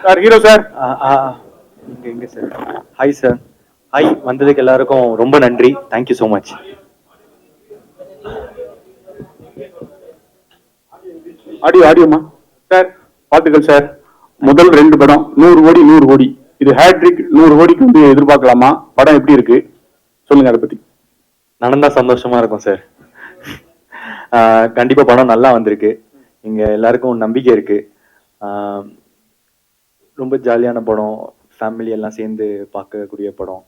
Sir hero sir. எங்க sir? Hi sir. Hi, வந்ததுக்கு எல்லாருக்கும் ரொம்ப நன்றி. Thank you so much. ஆடியோமா சார். வாழ்த்துக்கள் சார். முதல் 2 படம் 100 கோடி 100 கோடி. இது ஹேட்ரிக் 100 கோடிக்கு வந்து எதிர்பார்க்கலாமா? படம் எப்படி இருக்கு சொல்லுங்க, அதை பத்தி. நடந்தா சந்தோஷமா இருக்கும் சார். கண்டிப்பா படம் நல்லா வந்திருக்கு. இங்க எல்லாருக்கும் நம்பிக்கை இருக்கு. ரொம்ப ஜாலியான படம், ஃபேமிலி எல்லாம் சேர்ந்து பார்க்கக்கூடிய படம்.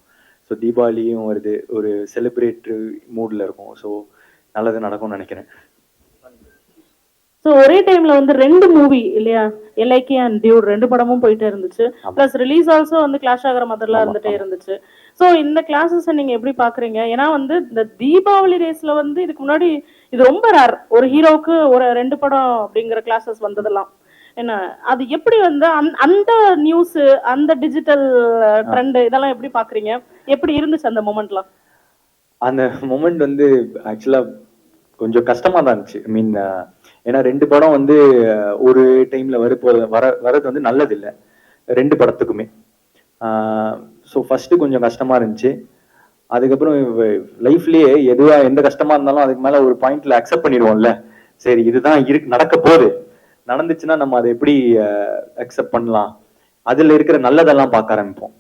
ஸோ தீபாவளியும் வருது, ஒரு செலிப்ரேட்டரி மூட்ல இருக்கும். ஸோ நல்லது நடக்கும்னு நினைக்கிறேன். ஸோ ஒரே டைம்ல வந்து 2 மூவி இல்லையா, எல்ஐகே அண்ட் டியூட் 2 படமும் போயிட்டே இருந்துச்சு. பிளஸ் ரிலீஸ் ஆல்சோ வந்து கிளாஷ் ஆகிற மாதிரிலாம் இருந்துட்டே இருந்துச்சு. ஸோ இந்த கிளாஸஸ் நீங்க எப்படி பாக்குறீங்க? ஏன்னா வந்து இந்த தீபாவளி ரேஸ்ல வந்து இதுக்கு முன்னாடி இது ரொம்ப ரேர், ஒரு ஹீரோவுக்கு ஒரு 2 படம் அப்படிங்கிற கிளாஸஸ் வந்ததெல்லாம். என்ன அது எப்படி வந்து அந்த நியூஸ், அந்த டிஜிட்டல் ட்ரெண்ட் இதெல்லாம் எப்படி பாக்குறீங்க? எப்படி இருந்துச்சு அந்த மொமெண்ட்லாம்? அந்த மொமெண்ட் வந்து ஆக்சுவலா கொஞ்சம் கஷ்டமா தான் இருந்துச்சு. ஐ மீன், ஏன்னா 2 படம் வந்து ஒரு டைம்ல வரது வந்து நல்லது இல்லை 2 படத்துக்குமே. ஸோ ஃபர்ஸ்ட் கொஞ்சம் கஷ்டமா இருந்துச்சு. அதுக்கப்புறம் லைஃப்லயே எதுவா எந்த கஷ்டமா இருந்தாலும் அதுக்கு மேல ஒரு பாயிண்ட்ல அக்செப்ட் பண்ணிடுவோம்ல. சரி, இதுதான் நடக்க போகுது, நடந்துச்சுன்னா நம்ம அதை எப்படி அக்செப்ட் பண்ணலாம், அதுல இருக்கிற நல்லதெல்லாம் பார்க்க ஆரம்பிப்போம்.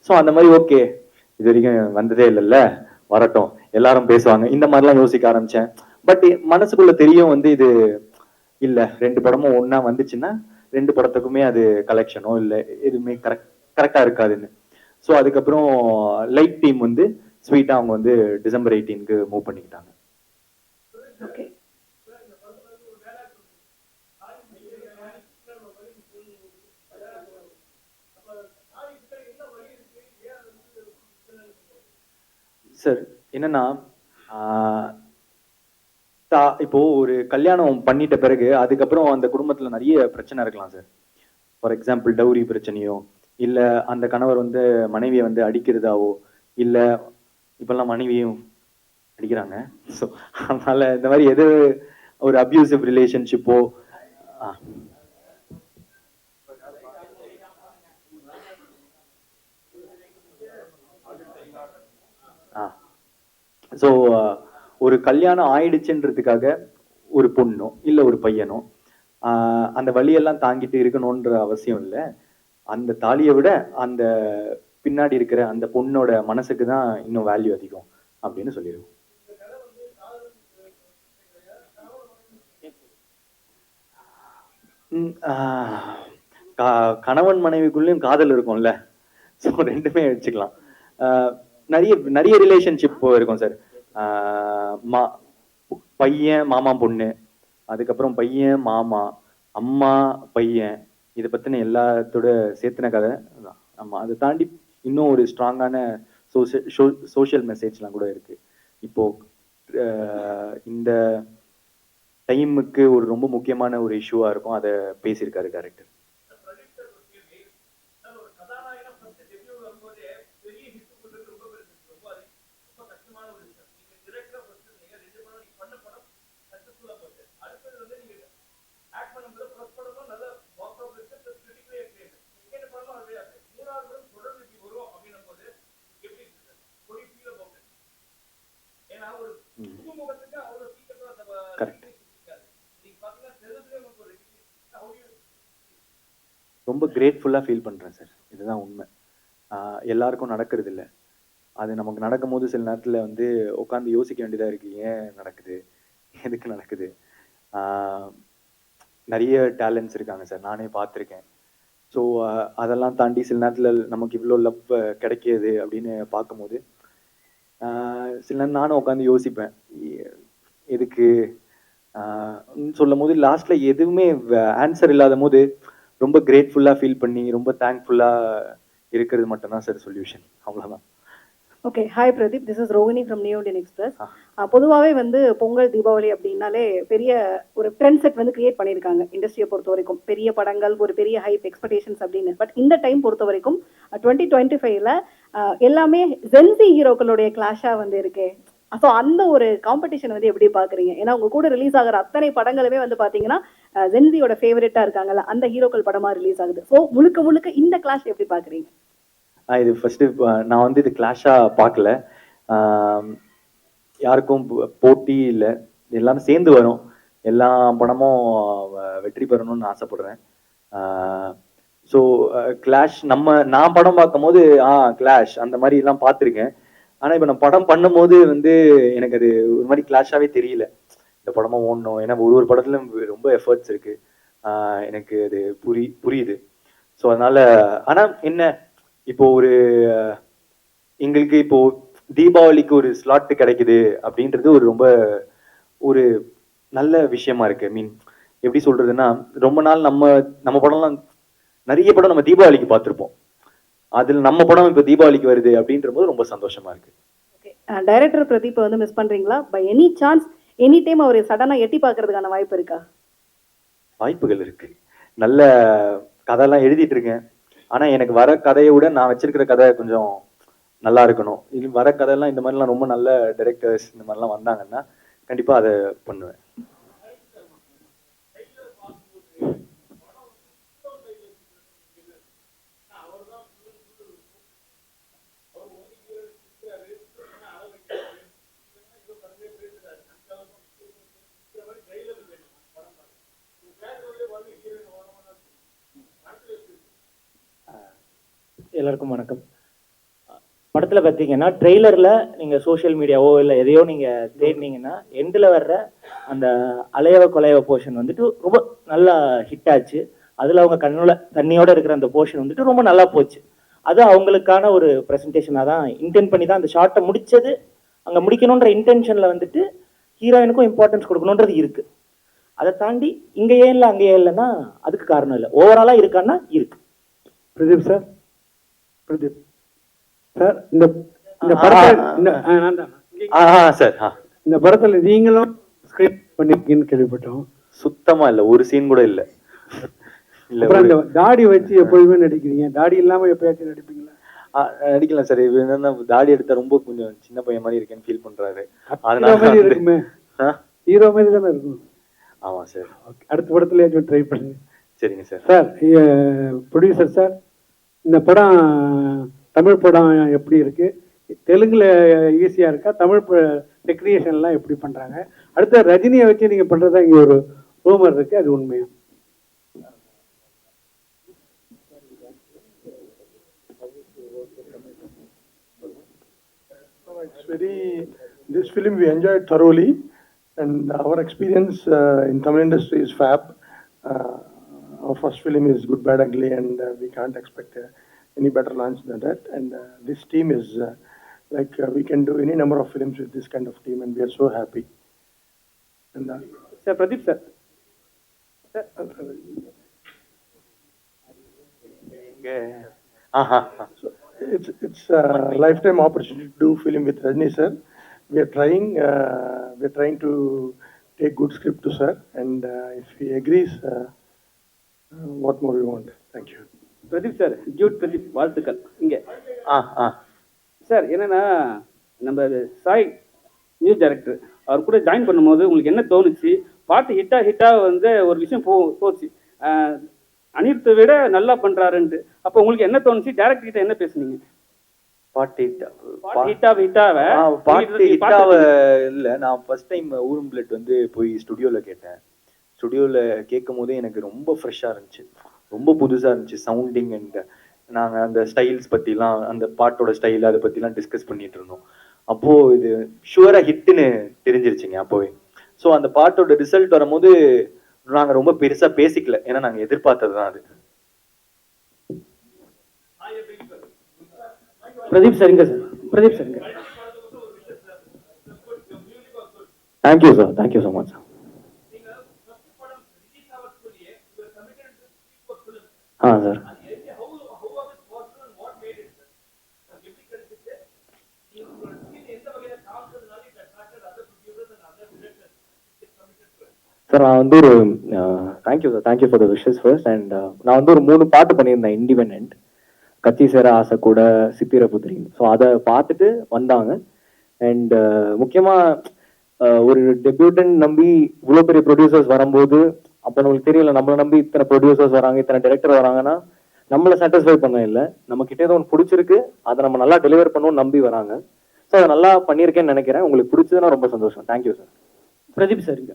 ஸோ அந்த மாதிரி ஓகே, இது வரைக்கும் வந்ததே இல்லைல்ல, வரட்டும், எல்லாரும் பேசுவாங்க, இந்த மாதிரிலாம் யோசிக்க ஆரம்பிச்சேன். பட் மனசுக்குள்ள தெரியும் வந்து இது இல்ல, 2 படமும் ஒன்னா வந்துச்சுன்னா 2 படத்துக்குமே அது கலெக்ஷனோ இல்ல எதுவுமே கரெக்டா இருக்காதுன்னு. ஸோ அதுக்கப்புறம் லைட் டீம் வந்து ஸ்வீட்டா அவங்க வந்து டிசம்பர் 18க்கு மூவ் பண்ணிக்கிட்டாங்க. சார் என்னன்னா, இப்போ ஒரு கல்யாணம் பண்ணிட்ட பிறகு அதுக்கப்புறம் அந்த குடும்பத்துல நிறைய பிரச்சனை இருக்கலாம் சார். ஃபார் எக்ஸாம்பிள் டவுரி பிரச்சனையோ, இல்ல அந்த கணவர் வந்து மனைவியை வந்து அடிக்கிறதாவோ, இல்ல இப்பெல்லாம் மனைவியும் அடிக்கிறாங்க. ஸோ அதனால இந்த மாதிரி எது ஒரு அபியூசிவ் ரிலேஷன்ஷிப்போ, ஸோ ஒரு கல்யாணம் ஆயிடுச்சுன்றதுக்காக ஒரு பொண்ணோ இல்ல ஒரு பையனோ அந்த வழியெல்லாம் தாங்கிட்டு இருக்கணும்ன்ற அவசியம் இல்லை. அந்த தாலியை விட அந்த பின்னாடி இருக்கிற அந்த பொண்ணோட மனசுக்கு தான் இன்னும் வேல்யூ அதிகம் அப்படின்னு சொல்லிடுவோம். கணவன் மனைவிக்குள்ளேயும் காதல் இருக்கும்ல, ஸோ 2மே வச்சுக்கலாம். நிறைய நிறைய ரிலேஷன்ஷிப் இருக்கும் சார். பையன் மாமா பொண்ணு, அதுக்கப்புறம் பையன் மாமா அம்மா பையன், இதை பத்தின எல்லாத்தோட சேர்த்துன கதை. ஆமா, அதை தாண்டி இன்னும் ஒரு ஸ்ட்ராங்கான சோஷியல் மெசேஜ்லாம் கூட இருக்கு. இப்போ இந்த டைமுக்கு ஒரு ரொம்ப முக்கியமான ஒரு இஷ்யூவா இருக்கும், அதை பேசியிருக்காரு டைரக்டர். ரொம்ப கிரேட்ஃபுல்லா ஃபீல் பண்றேன் சார். இதுதான் உண்மை. எல்லாருக்கும் நடக்கிறது இல்லை. அது நமக்கு நடக்கும்போது சில நேரத்துல வந்து உட்காந்து யோசிக்க வேண்டியதா இருக்கு, ஏன் நடக்குது, எதுக்கு நடக்குது. நிறைய டேலண்ட்ஸ் இருக்காங்க சார், நானே பார்த்துருக்கேன். ஸோ அதெல்லாம் தாண்டி சில நேரத்தில் நமக்கு இவ்வளோ லவ் கிடைக்கிது அப்படின்னு பார்க்கும்போது சில நேரம் நானும் உட்காந்து யோசிப்பேன், எதுக்கு சொல்லும் போது லாஸ்ட்ல எதுவுமே ஆன்சர் இல்லாத போது ரொம்ப கிரேட்ஃபுல்லாக ஃபீல் பண்ணி ரொம்ப தேங்க்ஃபுல்லாக இருக்கிறது மட்டும்தான் சார் சொல்யூஷன். அவ்வளோதான். Okay, hi Pradeep, this is Rohini from new Indian express. பொதுவாகவே வந்து பொங்கல் தீபாவளி அப்படின்னாலே பெரிய ஒரு ட்ரெண்ட் செட் வந்து கிரியேட் பண்ணியிருக்காங்க இண்டஸ்ட்ரியை பொறுத்த வரைக்கும். பெரிய படங்கள், ஒரு பெரிய ஹைப் எக்ஸ்பெக்டேஷன்ஸ் அப்படின்னு. பட் இந்த டைம் பொறுத்த வரைக்கும் 2025ல எல்லாமே ஜென்சி ஹீரோக்களுடைய கிளாஷாக வந்து இருக்கு. ஸோ அந்த ஒரு காம்படிஷன் வந்து எப்படி பார்க்குறீங்க? ஏன்னா உங்க கூட ரிலீஸ் ஆகிற அத்தனை படங்களுமே வந்து பார்த்தீங்கன்னா ஜென்சியோட ஃபேவரட்டா இருக்காங்கல்ல, அந்த ஹீரோக்கள் படமா ரிலீஸ் ஆகுது. ஸோ முழுக்க முழுக்க இந்த கிளாஷ் எப்படி பாக்குறீங்க? இது ஃபர்ஸ்ட் நான் வந்து இது கிளாஷா பார்க்கல. யாருக்கும் போட்டி இல்லை, எல்லாரும் சேர்ந்து வரும். எல்லா படமும் வெற்றி பெறணும்னு ஆசைப்படுறேன். ஸோ கிளாஷ் நான் படம் பார்க்கும்போது கிளாஷ் அந்த மாதிரி எல்லாம் பார்த்துருக்கேன். ஆனால் இப்போ நான் படம் பண்ணும்போது வந்து எனக்கு அது ஒரு மாதிரி கிளாஷாகவே தெரியல. இந்த படமா ஓடணும், ஏன்னா ஒரு படத்துலையும் ரொம்ப எஃபர்ட்ஸ் இருக்கு. எனக்கு அது புரியுது. ஸோ அதனால ஆனால் என்ன, இப்போ எங்களுக்கு இப்போ தீபாவளிக்கு ஒரு ஸ்லாட் கிடைக்குது அப்படின்றது ரொம்ப ஒரு நல்ல விஷயமா இருக்கு. மீன் எப்படி சொல்றதுன்னா, ரொம்ப நாள் நம்ம படம்லாம் நிறைய படம் நம்ம தீபாவளிக்கு பார்த்துருப்போம். அதுல நம்ம படம் இப்போ தீபாவளிக்கு வருது அப்படின்ற போது ரொம்ப சந்தோஷமா இருக்கு. டைரக்டர் பிரதீப் வந்து மிஸ் பண்றீங்களா? By any chance any time அவர் சடனா எட்டி பார்க்கறதுக்கான வாய்ப்பு இருக்கா? வாய்ப்புகள் இருக்கு. நல்ல கதையெல்லாம் எழுதிட்டு இருக்கேன். ஆனா எனக்கு வர கதையை விட நான் வச்சிருக்கிற கதை கொஞ்சம் நல்லா இருக்கணும். இது வர கதையெல்லாம் இந்த மாதிரிலாம் ரொம்ப நல்ல டைரக்டர்ஸ் இந்த மாதிரிலாம் வந்தாங்கன்னா கண்டிப்பா அதை பண்ணுவேன். எல்லாருக்கும் வணக்கம். படத்துல பார்த்தீங்கன்னா ட்ரெய்லர்ல நீங்க சோஷியல் மீடியாவோ இல்லை எதையோ நீங்க தேடினீங்கன்னா எண்டில் வர்ற அந்த அலையவ கொலையவ போர்ஷன் வந்துட்டு ரொம்ப நல்லா ஹிட் ஆச்சு. அதுல அவங்க தண்ணியோட இருக்கிற அந்த போர்ஷன் வந்துட்டு ரொம்ப நல்லா போச்சு. அது அவங்களுக்கான ஒரு ப்ரெசன்டேஷனாக தான் இன்டென்ட் பண்ணி தான் அந்த ஷார்ட்டை முடிச்சது. அங்கே முடிக்கணுன்ற இன்டென்ஷன்ல வந்துட்டு ஹீரோயினுக்கும் இம்பார்ட்டன்ஸ் கொடுக்கணுன்றது இருக்கு. அதை தாண்டி இங்க ஏன் இல்லை அங்கே ஏன் இல்லைன்னா அதுக்கு காரணம் இல்லை, ஓவராலா இருக்கான்னா இருக்கு. பிரதீப் சார், பிரதீப் சார், இந்த இந்த படத்துல நீங்களும் ஸ்கிரிப்ட் பண்ணிருக்கீங்கன்னு கேள்விப்பட்டோம். சுத்தமா இல்ல, ஒரு சீன் கூட இல்ல. அப்புறம் இந்த தாடி வச்சு எப்பொழுதுமே நடிக்கிறீங்க, தாடி இல்லாம எப்பயாச்சும் நடிப்பீங்களா? நடிக்கலாம் சார். இது என்னன்னா தாடி எடுத்தா ரொம்ப கொஞ்சம் சின்ன பையன் மாதிரி இருக்கேன்னு ஃபீல் பண்றாரு. அதனால இருக்குமே, ஹீரோ மாதிரி தானே இருக்கும். ஆமா சார். அடுத்த படத்துல ட்ரை பண்ணுங்க. சரிங்க சார். சார், ப்ரொடியூசர் சார், இந்த படம் தமிழ் படம் எப்படி இருக்கு? தெலுங்குல ஈஸியா இருக்கா? தமிழ் டெக்னீஷியன்லாம் எப்படி பண்றாங்க? அடுத்த ரஜினியை வச்சு நீங்க பண்றதா இங்க ஒரு ரூமர் இருக்கு, அது உண்மையா? This film we enjoyed thoroughly, and our experience in Tamil industry is fab. Our first film is Good, Bad, Ugly, and we can't expect any better launch than that. And this team is we can do any number of films with this kind of team, and we are so happy. And Sir, Pradeep sir. So it's a lifetime opportunity to do film with Rajni sir. We are trying to take good script to sir, and if he agrees, what more we want? Thank you. Pradeep sir, Jude Pradeep, வாழ்த்துக்கள். இங்கே sir, என்னன்னா நம்ம Sai news director அவர் கூட join பண்ணும்போது உங்களுக்கு என்ன தோணுச்சு? பாட்டு ஹிட்டா வந்து ஒரு விஷயம் போச்சு, அனிருத்தை விட நல்லா பண்றாருன்ட்டு. அப்போ உங்களுக்கு என்ன தோணுச்சு? டைரக்டர் கிட்ட என்ன பேசுனீங்க? பாட்டு இல்ல, நான் ஃபர்ஸ்ட் டைம் ஊரும் பிளட் வந்து போய் ஸ்டுடியோல கேட்டேன். ஸ்டுடியோல கேட்கும் போதே எனக்கு ரொம்ப ஃப்ரெஷ்ஷா இருந்துச்சு, ரொம்ப புதுசா இருந்துச்சு சவுண்டிங். அண்ட் நாங்க அந்த ஸ்டைல்ஸ் பத்திலாம், அந்த பாட்டோட ஸ்டைல் அதை பத்திலாம் டிஸ்கஸ் பண்ணிட்டு இருந்தோம். அப்போ இது ஷுவரா ஹிட்னு தெரிஞ்சிருச்சுங்க அப்போவே. ஸோ அந்த பாட்டோட ரிசல்ட் வரும்போது நாங்க ரொம்ப பெருசா பேசிக்கல, ஏன்னா நாங்க எதிர்பார்த்ததுதான் அது. பிரதீப் சரிங்க சார், பிரதீப் சரிங்க. Thank you sir, thank you so much sir. Sir, sir நான் வந்து ஒரு thank you sir, thank you for the wishes first. And நான் வந்து ஒரு 3 பாட்டு பண்ணியிருந்தேன் இண்டிபெண்ட், கத்தி சேர ஆசை கூட, சித்திர புத்திரி. ஸோ அதை பார்த்துட்டு வந்தாங்க. அண்ட் முக்கியமாக ஒரு டெபியூட்டன் நம்பி இவ்வளோ பெரிய ப்ரொடியூசர்ஸ் வரும்போது அப்போ நம்மளுக்கு தெரியல, நம்மளை நம்பி இத்தனை ப்ரொடியூசர்ஸ் வராங்க, இத்தனை டைரக்டர் வராங்கன்னா நம்மளை சாட்டிஸ்ஃபை பண்ண இல்லை, நம்ம கிட்ட ஏதோ ஒன்று பிடிச்சிருக்கு, அதை நம்ம நல்லா டெலிவர் பண்ணுவோம்னு நம்பி வராங்க. ஸோ அதை நல்லா பண்ணியிருக்கேன்னு நினைக்கிறேன். உங்களுக்கு பிடிச்சதுன்னா ரொம்ப சந்தோஷம். Thank you sir. பிரதீப் சார், இங்க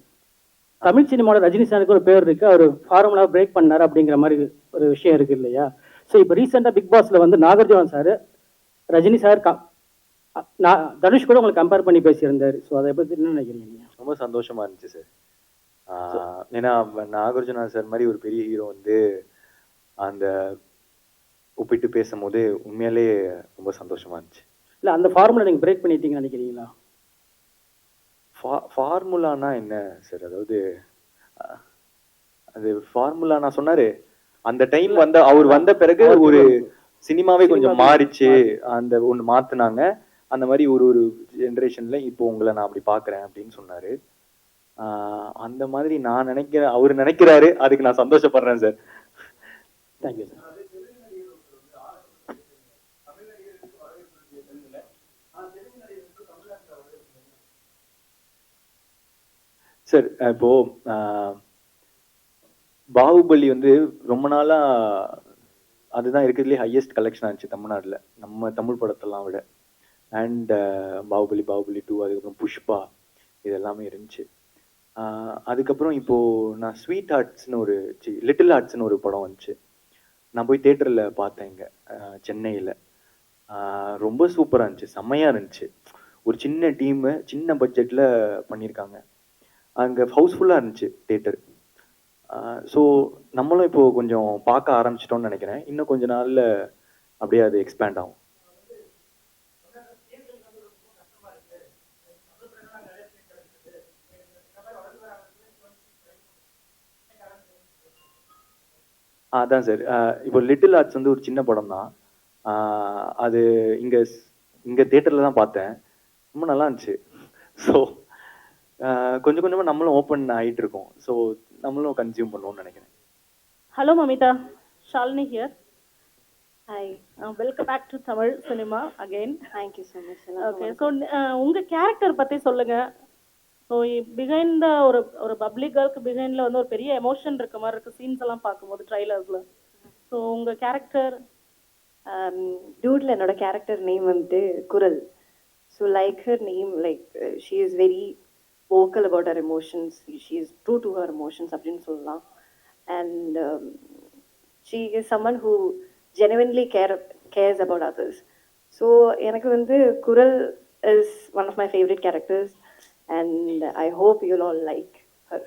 தமிழ் சினிமாவோட ரஜினி சாருக்கு ஒரு பேர் இருக்கு, அவர் ஃபார்முலா பிரேக் பண்ணாரு அப்படிங்கிற மாதிரி ஒரு விஷயம் இருக்கு இல்லையா? ஸோ இப்போ ரீசெண்டாக பிக் பாஸ்ல வந்து நாகார்ஜுன சார் ரஜினி சார் தனுஷ் கூட உங்களுக்கு கம்பேர் பண்ணி பேசியிருந்தாரு. ஸோ அதை பற்றி என்ன நினைக்கிறீங்க நீங்க? ரொம்ப சந்தோஷமா இருந்துச்சு சார். ஏன்னா நாகார்ஜுனா சார் மாதிரி ஒரு பெரிய ஹீரோ வந்து அந்த ஒப்பிட்டு பேசும்போது உண்மையாலே ரொம்ப சந்தோஷமா இருந்துச்சு. இல்லை, அந்த ஃபார்முலா நீங்கள் பிரேக் பண்ணிட்டீங்கன்னு நினைக்கிறீங்களா? ஃபார்முலானா என்ன சார்? அதாவது அது ஃபார்முலா நான் சொன்னாரு அந்த டைம் வந்து அவர் வந்த பிறகு ஒரு சினிமாவே கொஞ்சம் மாறிச்சு, அந்த ஒன்று மாத்துனாங்க. அந்த மாதிரி ஒரு ஒரு ஜென்ரேஷன்ல இப்போ உங்களை நான் அப்படி பாக்குறேன் அப்படின்னு சொன்னாரு. அந்த மாதிரி நான் நினைக்கிறேன், அவர் நினைக்கிறாரு, அதுக்கு நான் சந்தோஷப்படுறேன் சார். Thank you sir. சார் இப்போ பாகுபலி வந்து ரொம்ப நாளா அதுதான் இருக்கிறதுலே ஹையஸ்ட் கலெக்ஷன் ஆச்சு தமிழ்நாட்டில், நம்ம தமிழ் படத்தெல்லாம் விட. அண்ட் பாகுபலி 2, அதுக்கப்புறம் புஷ்பா, இது எல்லாமே இருந்துச்சு. அதுக்கப்புறம் இப்போ நான் ஸ்வீட் ஹார்ட்ஸ்னு ஒரு லிட்டில் ஹார்ட்ஸ்னு ஒரு படம் வந்துச்சு. நான் போய் தேட்டரில் பார்த்தேன் இங்கே சென்னையில். ரொம்ப சூப்பராக இருந்துச்சு, செம்மையாக இருந்துச்சு. ஒரு சின்ன டீமு, சின்ன பட்ஜெட்டில் பண்ணியிருக்காங்க. அங்கே ஹவுஸ்ஃபுல்லாக இருந்துச்சு தேட்டர். ஸோ நம்மளும் இப்போ கொஞ்சம் பார்க்க ஆரம்பிச்சிட்டோம்னு நினைக்கிறேன். இன்னும் கொஞ்ச நாளில் அப்படியே அது எக்ஸ்பேண்ட் ஆகும். அதான் சார், இப்போ லிட்டில் ஆர்ட்ஸ் வந்து ஒரு சின்ன படம் தான். அது இங்கே இங்கே தேட்டரில் தான் பார்த்தேன், ரொம்ப நல்லா இருந்துச்சு. ஸோ கொஞ்சம் கொஞ்சமாக நம்மளும் ஓப்பன் ஆகிட்டு இருக்கோம். ஸோ நம்மளும் கன்சியூம் பண்ணுவோம்னு நினைக்கிறேன். Hello Mamitha, Shalini here. Hi, welcome back to Tamil cinema again. thank you so much. Okay, so உங்க கேரக்டர் பத்தி சொல்லுங்க. ஸோ பிஹைண்ட் ஒரு ஒரு பப்ளிக் கேர்ளுக்கு பிஹைண்ட்ல வந்து ஒரு பெரிய எமோஷன் இருக்க மாதிரி இருக்கு சீன்ஸ் எல்லாம் பார்க்கும்போது ட்ரைலர்ஸ்ல. ஸோ உங்க கேரக்டர்? டியூட்ல என்னோட கேரக்டர் நேம் வந்துட்டு குரல். So like her name, like she is very vocal about her emotions. She is true to her emotions அப்படின்னு சொல்லலாம். And she is someone who genuinely cares about others. So எனக்கு வந்து குரல் is one of my favorite characters and I hope you'll all like her.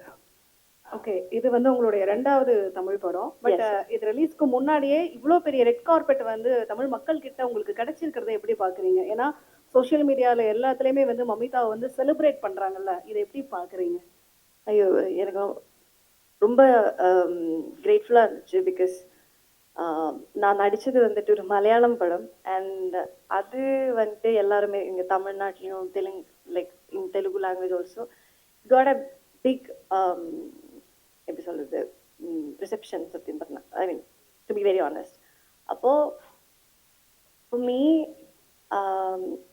Okay, இது வந்து உங்களுடைய 2வது தமிழ் படம். பட் இது ரிலீஸ்க்கு முன்னாடியே இவ்வளோ பெரிய ரெட் கார்பெட் வந்து தமிழ் மக்கள் கிட்ட உங்களுக்கு கிடைச்சிருக்கிறத எப்படி பாக்குறீங்க? ஏன்னா சோஷியல் மீடியால எல்லாத்துலயுமே வந்து மமிதாவை வந்து செலிப்ரேட் பண்றாங்கல்ல, இதை எப்படி பாக்குறீங்க? ஐயோ, எனக்கு ரொம்ப கிரேட்ஃபுல்லாக இருந்துச்சு. பிகாஸ் நான் நடித்தது வந்துட்டு ஒரு மலையாளம் படம். அண்ட் அது வந்துட்டு எல்லாருமே இங்கே தமிழ்நாட்டிலையும் in Telugu language also got a big எப்படி சொல்கிறது ரிசெப்ஷன் சத்தியம் பண்ணேன். I mean to be very honest. அப்போது மீ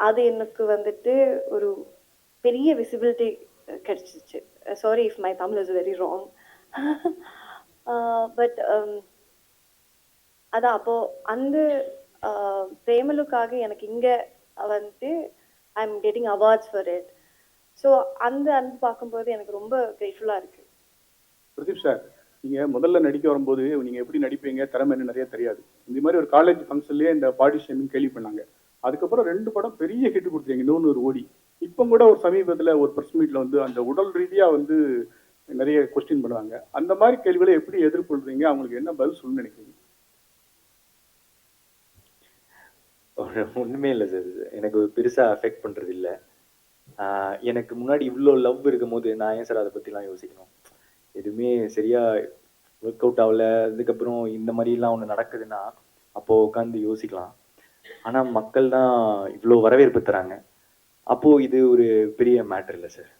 அது எனக்கு வந்துட்டு ஒரு பெரிய விசிபிலிட்டி கிடைச்சிச்சு. Sorry if my Tamil is very wrong. But அதான் அப்போது அந்த பிரேமலுக்காக எனக்கு இங்கே வந்துட்டு I am getting awards for it. So அந்த அன்பு பார்க்கும்போது எனக்கு ரொம்ப கிரேட்ஃபுல்லாக இருக்குது. பிரதீப் சார், நீங்க முதல்ல நடிக்க வரும்போது நீங்க எப்படி நடிப்பீங்க, திறமை என்ன நிறைய தெரியாது. இந்த மாதிரி ஒரு காலேஜ் ஃபங்க்ஷன்லயே இந்த பாடி ஷேமிங் கேள்வி பண்ணாங்க. அதுக்கப்புறம் 2 படம் பெரிய ஹிட் கொடுத்தீங்க, 100 கோடி. இப்போ கூட ஒரு சமீபத்தில் ஒரு பிரஸ் மீட்ல வந்து அந்த உடல் ரீதியா வந்து நிறைய கொஸ்டின் பண்ணுவாங்க. அந்த மாதிரி கேள்விகளை எப்படி எதிர்கொள்றீங்க, அவங்களுக்கு என்ன பதில் சொல்லணும்னு நினைக்கிறீங்க? ஒண்ணுமே இல்லை சார், எனக்கு பெருசா அஃபெக்ட் பண்றது இல்லை. எனக்கு முன்னாடி இவ்வளோ லவ் இருக்கும் போது நான் ஏன் சார் அதை பத்திலாம் யோசிக்கணும்? எதுவுமே சரியா ஒர்க் அவுட் ஆகல, அதுக்கப்புறம் இந்த மாதிரிலாம் ஒன்று நடக்குதுன்னா அப்போ உட்காந்து யோசிக்கலாம். ஆனா மக்கள் தான் இவ்வளோ வரவேற்பு தராங்க, அப்போ இது ஒரு பெரிய மேட்டர் இல்லை சார்.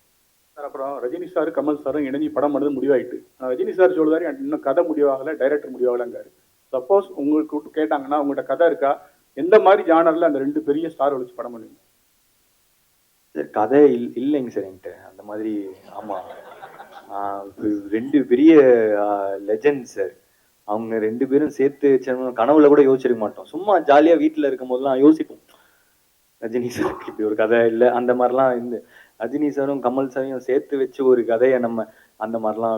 சார், அப்புறம் ரஜினி சார் கமல் சாரும் இணைஞ்சு படம் பண்ணது முடிவாயிட்டு. ரஜினி சார் சொல்லுவாரு இன்னும் கதை முடிவாகல, டைரக்டர் முடிவாகலங்காரு. சப்போஸ் உங்களுக்கு விட்டு கேட்டாங்கன்னா உங்கள்கிட்ட கதை இருக்கா, எந்த மாதிரி ஜானர்ல அந்த 2 பெரிய ஸ்டார் வச்சு படம் பண்ணுவீங்க? சார் கதை இல்லைங்க சார் என்கிட்ட அந்த மாதிரி. ஆமா, ரெண்டு பெரிய லெஜெண்ட் சார். அவங்க ரெண்டு பேரும் சேர்த்து கனவுல கூட யோசிச்சிருக்க மாட்டோம். சும்மா ஜாலியா வீட்டுல இருக்கும் போதெல்லாம் யோசிப்போம், ரஜினி சாருக்கு இப்படி ஒரு கதை இல்லை அந்த மாதிரிலாம். இந்த ரஜினி சாரும் கமல் சாரையும் சேர்த்து வச்சு ஒரு கதையை நம்ம அந்த மாதிரிலாம்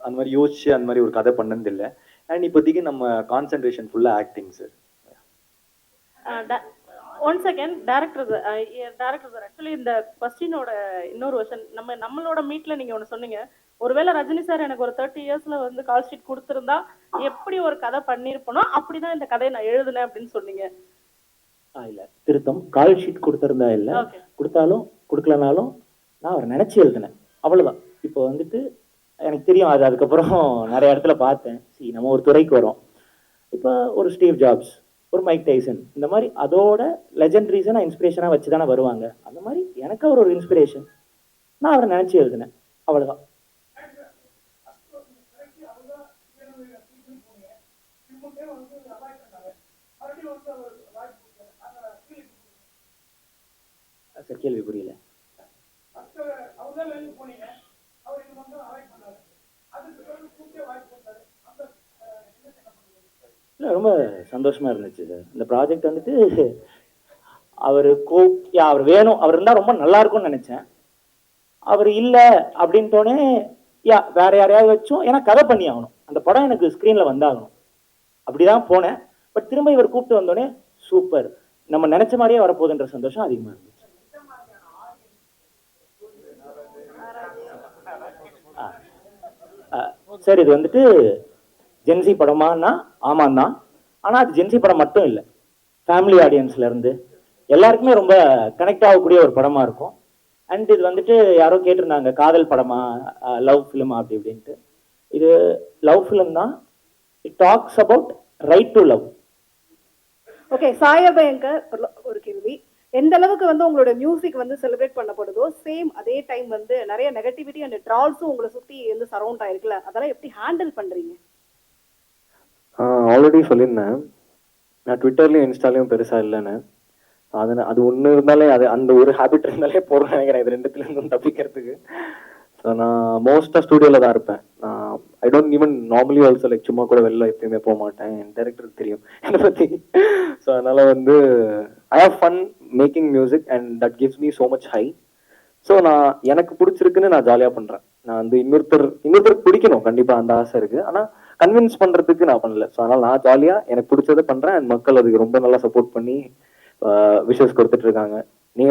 அந்த மாதிரி யோசிச்சு அந்த மாதிரி ஒரு கதை பண்ணது இல்லை. அண்ட் இப்போதைக்கு நம்ம கான்சென்ட்ரேஷன் ஃபுல்லா acting sir. One second, director sir actually இந்த கொஸ்டினோட இன்னொரு வெர்ஷன் நம்மளோட மீட்ல நீங்க ஒன்று சொன்னீங்க, ஒருவேளை ரஜினி சார் எனக்கு ஒரு 30 இயர்ஸ்ல வந்து கால் ஷீட் கொடுத்துருந்தா எப்படி ஒரு கதை பண்ணியிருப்பனோ அப்படிதான் இந்த கதையை நான் எழுதுனேன் அப்படின்னு சொன்னீங்க. இல்ல திருத்தம், கால் ஷீட் கொடுத்திருந்தா இல்ல, கொடுத்தாலும் கொடுக்கலனாலும் நான் அவர் நினைச்சு எழுதினேன், அவ்வளவுதான். இப்போ வந்துட்டு எனக்கு தெரியும் அது, அதுக்கப்புறம் நிறைய இடத்துல பார்த்தேன். நம்ம ஒரு துறைக்கு வரோம், இப்போ ஒரு ஸ்டீவ் ஜாப்ஸ், ஒரு மைக் டைசன், இந்த மாதிரி அதோட லெஜெண்டரிஸை நான் இன்ஸ்பிரேஷனாக வச்சு தானே வருவாங்க. அந்த மாதிரி எனக்கு அவர் ஒரு இன்ஸ்பிரேஷன், நான் அவரை நினச்சி எழுதினேன், அவ்வளோதான். சார் கேள்வி புரியல. இல்லை ரொம்ப சந்தோஷமா இருந்துச்சு சார். இந்த ப்ராஜெக்ட் வந்துட்டு அவர் வேணும், அவர் இருந்தால் ரொம்ப நல்லா இருக்கும்னு நினைச்சேன். அவர் இல்லை அப்படின்ட்டோன்னே வேற யாரையாவது வச்சோம், ஏன்னா கதை பண்ணி ஆகணும், அந்த படம் எனக்கு ஸ்க்ரீன்ல வந்தாகணும், அப்படிதான் போனேன். பட் திரும்ப இவர் கூப்பிட்டு வந்தோடனே சூப்பர், நம்ம நினைச்ச மாதிரியே வரப்போகுதுன்ற சந்தோஷம் அதிகமாக இருந்துச்சு. சார் இது வந்துட்டு ஜென்சி படமானா ஆமாம் தான், ஆனால் அது ஜென்சி படம் மட்டும் இல்லை, ஃபேமிலி ஆடியன்ஸ்ல இருந்து எல்லாருக்குமே ரொம்ப கனெக்ட் ஆகக்கூடிய ஒரு படமா இருக்கும். அண்ட் இது வந்துட்டு யாரோ கேட்டிருந்தாங்க காதல் படமா லவ் ஃபிலிமா அப்படி இப்படின்ட்டு. இது லவ் ஃபிலிம் தான். It talks about right to love. Okay, சாயபயங்கர் ஒரு கேள்வி. எந்த அளவுக்கு வந்து உங்களோட மியூசிக் வந்து செலிப்ரேட் பண்ணப்படுதோ சேம் அதே டைம் வந்து நிறைய நெகட்டிவிட்டி அண்ட் ட்ரால்ஸும் உங்களை சுத்தி வந்து சரௌண்ட் ஆயிருக்குல்ல, அதெல்லாம் எப்படி ஹேண்டில் பண்றீங்க? ஆல்ரெடி சொல்லியிருந்தேன், நான் ட்விட்டர்லயும் இன்ஸ்டாலையும் பெருசா இல்லைன்னு. அது ஒன்று இருந்தாலே அது அந்த ஒரு ஹேபிட் இருந்தாலே போறேன் நினைக்கிறேன் இது ரெண்டுத்துல இருந்தும் தப்பிக்கிறதுக்கு. ஸோ நான் மோஸ்ட்டாக ஸ்டூடியோவில் தான் இருப்பேன். I don't even normally also like சும்மா கூட வெளில எப்பயுமே போக மாட்டேன், என் டைரக்டருக்கு தெரியும் என்னை பற்றி. ஸோ அதனால வந்து I have fun making music and that gives me so much high. So நான் எனக்கு பிடிச்சிருக்குன்னு நான் ஜாலியாக பண்ணுறேன். நான் வந்து இன்னொருத்தருக்கு பிடிக்கணும் கண்டிப்பாக, அந்த ஆசை இருக்குது, ஆனால் கன்வின்ஸ் பண்ணுறதுக்கு நான் பண்ணல. ஸோ அதனால் நான் ஜாலியாக எனக்கு பிடிச்சதை பண்ணுறேன். அண்ட் மக்கள் அதுக்கு ரொம்ப நல்லா சப்போர்ட் பண்ணி விஷஸ் கொடுத்துட்டு இருக்காங்க. நீங்க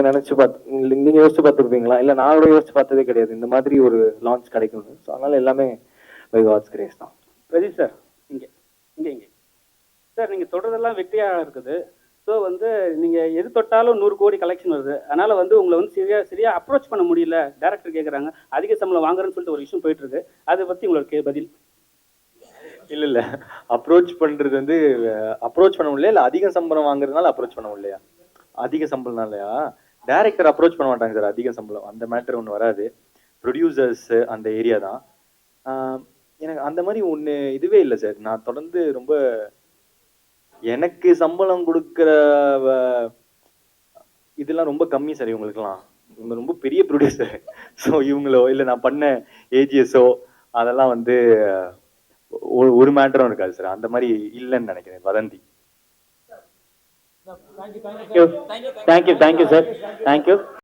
யோசிச்சு பார்த்துருப்பீங்களா? இல்ல நான் கூட யோசிச்சு பார்த்ததே கிடையாது இந்த மாதிரி ஒரு லான்ச் கிடைக்கும்னு. ஸோ அதனால எல்லாமே பை காட்ஸ் கிரேஸ் தான். பிரதீப் சார் இங்கே இங்கே இங்கே சார், நீங்கள் தொடர்றதெல்லாம் வெற்றியாக இருக்குது. ஸோ வந்து நீங்கள் எது தொட்டாலும் 100 கோடி கலெக்ஷன் வருது. அதனால் வந்து உங்களை வந்து சரியாக அப்ரோச் பண்ண முடியல, டேரக்டர் கேட்குறாங்க, அதிக சம்பளம் வாங்குறேன்னு சொல்லிட்டு ஒரு விஷயம் போயிட்டு இருக்கு. அதை பற்றி உங்களுக்கு பதில்? இல்ல அப்ரோச் பண்றது வந்து அப்ரோச் பண்ண முடியல, இல்ல அதிக சம்பளம் வாங்குறதுனால அப்ரோச் பண்ண முடியலையா? அதிக சம்பளம்னாலயா? டைரக்டர் அப்ரோச் பண்ண மாட்டாங்க சார். அதிக சம்பளம் அந்த மேட்டர் ஒன்று வராது. ப்ரொடியூசர்ஸ் அந்த ஏரியா தான். எனக்கு அந்த மாதிரி ஒன்று இதுவே இல்லை சார். நான் தொடர்ந்து ரொம்ப எனக்கு சம்பளம் கொடுக்குற இதெல்லாம் ரொம்ப கம்மி சார். இவங்களுக்குலாம் இவங்க ரொம்ப பெரிய ப்ரொடியூசர். ஸோ இவங்களோ இல்லை நான் பண்ண ஏஜிஎஸோ அதெல்லாம் வந்து ஒரு மேட்டரும் இருக்காது சார். அந்த மாதிரி இல்லைன்னு நினைக்கிறேன். வதந்தி. Thank you sir, thank you.